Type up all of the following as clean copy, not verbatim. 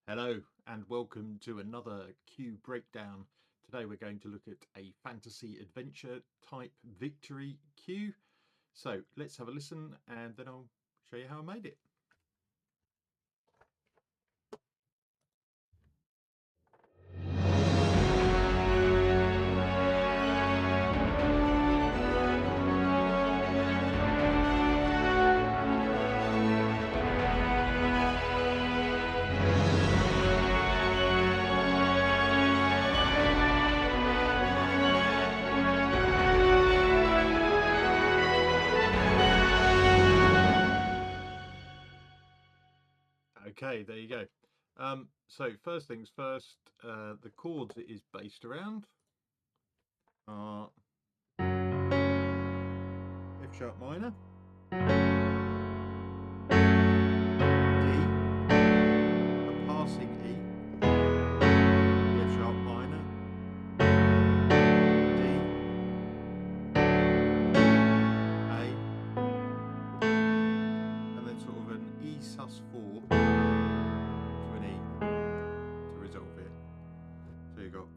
Hello and welcome to another cue breakdown. Today we're going to look at a fantasy adventure type victory cue. So let's have a listen and then I'll show you how I made it. Okay, there you go. So first things first, the chords it is based around are F sharp minor, D, a passing E, F sharp minor, D, A, and then sort of an E sus4 to an E to resolve it. So you've got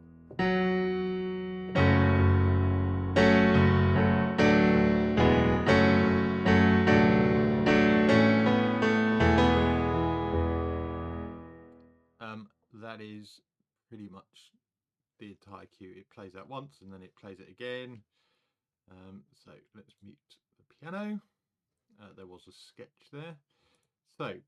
that is pretty much the entire cue. It plays that once and then it plays it again. So let's mute the piano. There was a sketch there. So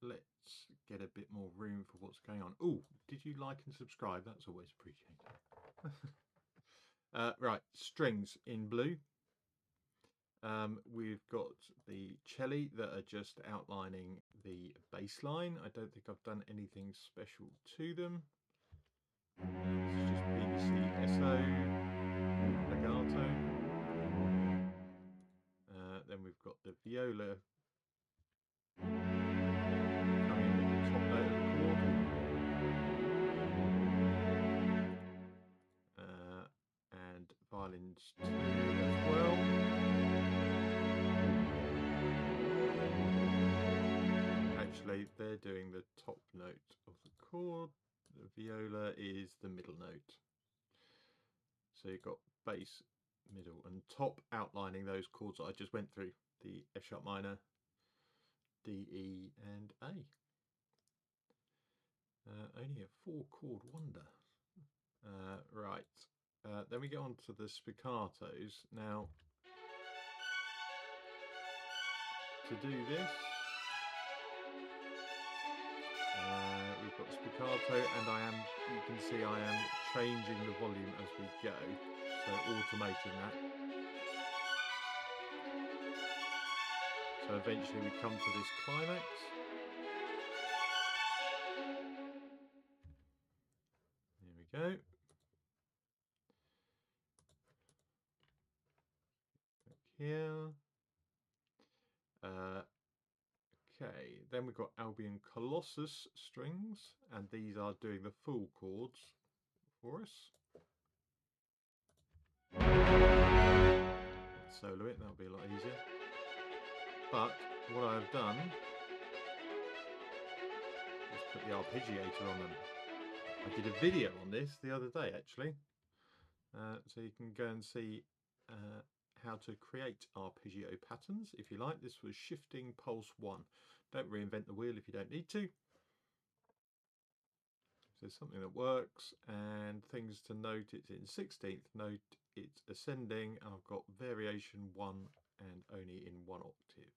let's get a bit more room for what's going on. Oh, did you like and subscribe? That's always appreciated. Right, strings in blue. We've got the celli that are just outlining the bass line. I don't think I've done anything special to them. This is just BBC SO, legato. Then we've got the viola coming with the top note of the chord. And violins too as well. Actually, they're doing the top note of the chord. The viola is the middle note. So you've got bass, middle and top outlining those chords that I just went through. The F sharp minor, D, E and A. Only a 4-chord wonder. Right. Then we get on to the spiccatos. Now, to do this, we've got spiccato, and you can see I am changing the volume as we go, so automating that. So eventually we come to this climax. Here we go. Here. Okay, then we've got Albion Colossus strings, and these are doing the full chords for us. Let's solo it, that'll be a lot easier. But what I've done is put the arpeggiator on them. I did a video on this the other day actually, so you can go and see how to create arpeggio patterns if you like. This was shifting pulse 1. Don't reinvent the wheel if you don't need to. So something that works, and things to note: it's in 16th note, it's ascending, and I've got variation 1 and only in 1 octave.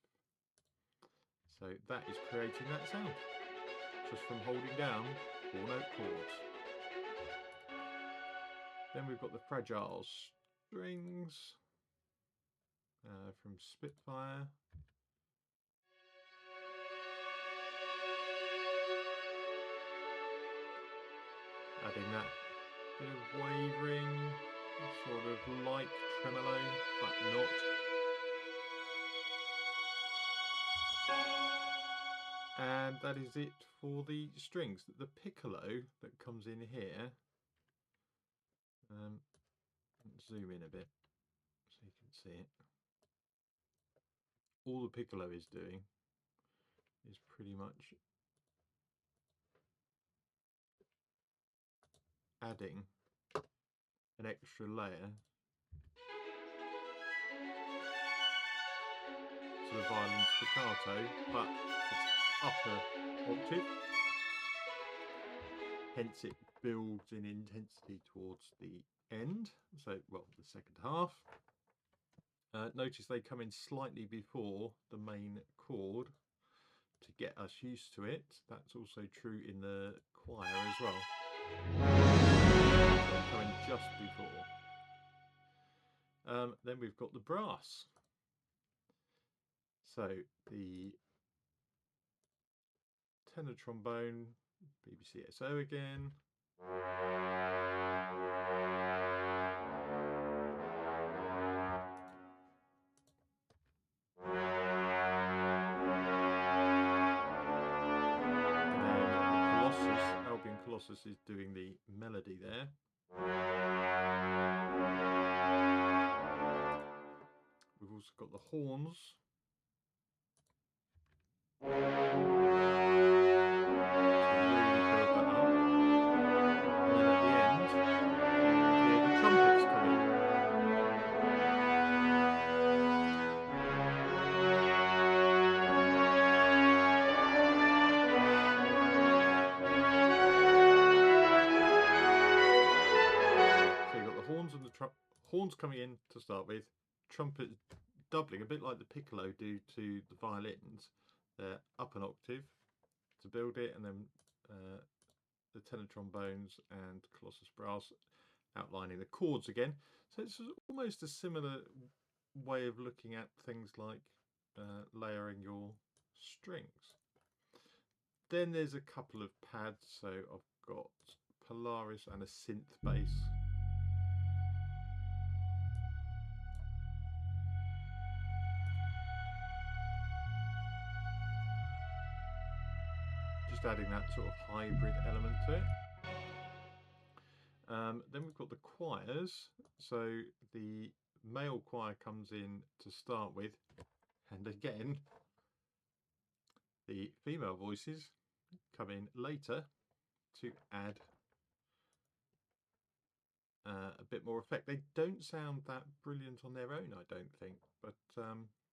So that is creating that sound just from holding down 4-note chords. Then we've got the fragile strings from Spitfire. Adding that bit of wavering, sort of like tremolo, but not. And that is it for the strings. The piccolo that comes in here, let's zoom in a bit so you can see it. All the piccolo is doing is pretty much adding an extra layer to the violin staccato, but it's upper octave, hence it builds in intensity towards the end, so well, the second half. Notice they come in slightly before the main chord to get us used to it. That's also true in the choir as well. They come in just before. Then we've got the brass. So the tenor trombone, BBC SO again. Colossus is doing the melody there. We've also got the horns. To really build that up. And then at the end, you hear the trumpets coming. Horns coming in to start with, trumpet doubling, a bit like the piccolo do to the violins. They're up an octave to build it, and then the tenor trombones and Colossus brass outlining the chords again. So it's almost a similar way of looking at things like layering your strings. Then there's a couple of pads, so I've got Polaris and a synth bass. Just adding that sort of hybrid element to it. Then we've got the choirs. So the male choir comes in to start with, and again the female voices come in later to add a bit more effect. They don't sound that brilliant on their own, I don't think, but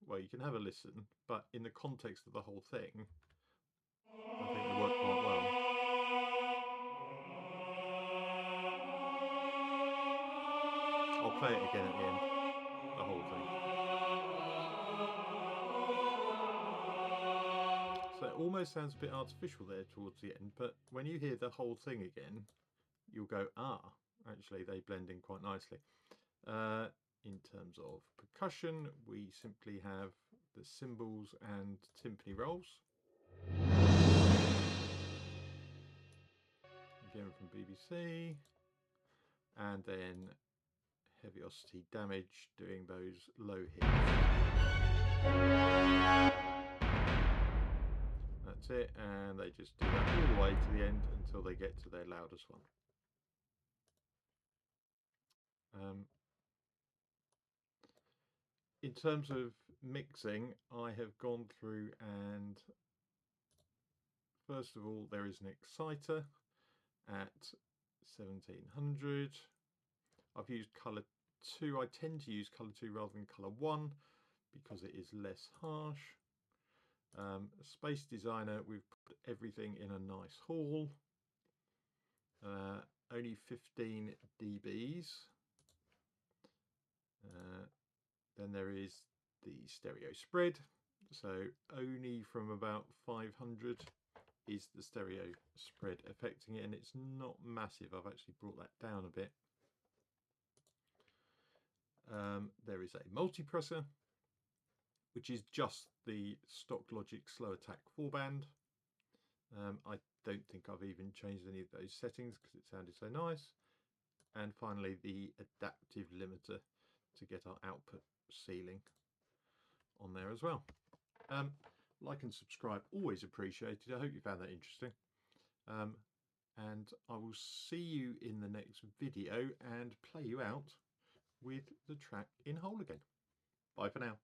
well, you can have a listen, but in the context of the whole thing, I think they work quite well. I'll play it again at the end, the whole thing. So it almost sounds a bit artificial there towards the end, but when you hear the whole thing again, you'll go, ah, actually they blend in quite nicely. In terms of percussion, we simply have the cymbals and timpani rolls. Again from BBC. And then Heaviosity Damage doing those low hits. That's it, and they just do that all the way to the end until they get to their loudest one. In terms of mixing, I have gone through, and first of all there is an exciter at 1700. I've used colour 2. I tend to use colour 2 rather than colour 1 because it is less harsh. Space Designer, we've put everything in a nice hall. Only 15 dBs. Then there is the stereo spread, so only from about 500 is the stereo spread affecting it, and it's not massive. I've actually brought that down a bit. There is a multipressor, which is just the stock Logic Slow Attack 4-band. I don't think I've even changed any of those settings because it sounded so nice. And finally, the adaptive limiter to get our output ceiling on there as well. Like and subscribe, always appreciated. I hope you found that interesting. And I will see you in the next video and play you out with the track in whole again. Bye for now.